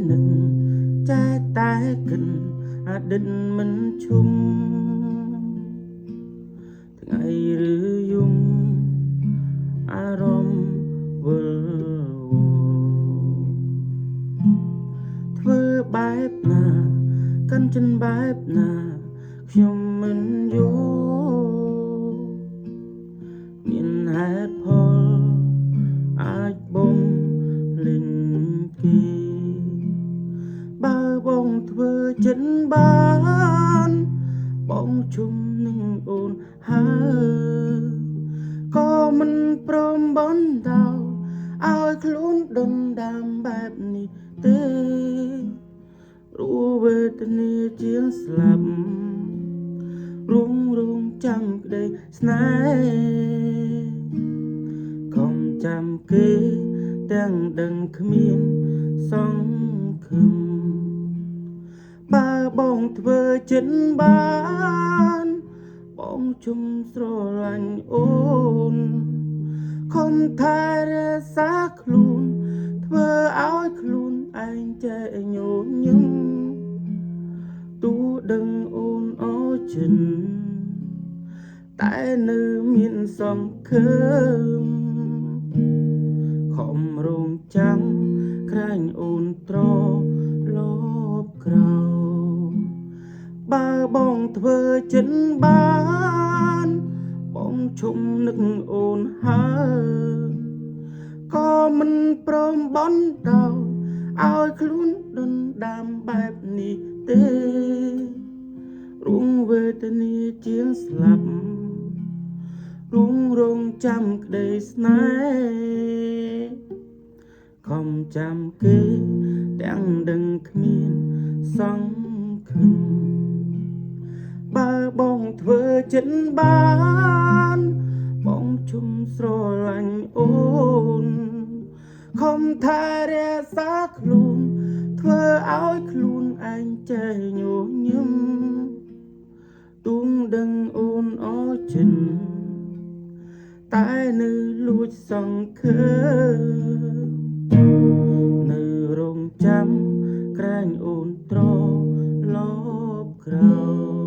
นึกใจตายกันอาจดินมันชุ่มថ្ងៃหรือยุ่งอารมณ์เวอร์ធ្វើបែបណាកាន់ចិនបែបណាខ្ញុំមិនយល់មានហេតុផលអាចបំលេងគេបើបងធ្វើចិនបានបងជុំនឹងអូនហើយក៏មិនព្រមបន្តឲ្យខ្លួនដុនដាមបែបនេះទេรู้វេទនាជាងស្លាប់រងចាំក្តីស្នេហ៍កុំចាំគេទាំងដឹងគ្មានសង្ឃឹមបើបងធ្វើចិត្តបានបងជុំស្រឡាញ់អូនខំថែរក្សាខ្លួនធ្វើឲ្យខ្លួនឯងចេះញញឹមទូដឹងអូនអចិនតែនៅមានសង្ឃឹមខំរងចាំក្រែងអូនត្រឡប់ក្រោយបើបងធ្វើចិត្តបានបងឈុំនឹកអូនហើយក៏មិនព្រមបន្តឲ្យខ្លួនដុនដាមបែបនេះទេរងវេទនាជាងស្លាប់រងចាំក្តីស្នេហ៍ខំចាំគេទាំងដឹងគ្មានសង្ឃឹមបើបងធ្វើចិត្តបានបងជុំស្រឡាញ់អូនខំថែរក្សាខ្លួនធ្វើឲ្យខ្លួនឯងចេះញញឹមទូងដឹងអូនអចិនតែនៅលួចសង្ឃឹមនៅរងចាំក្រែងអូនត្រឡប់ក្រោយ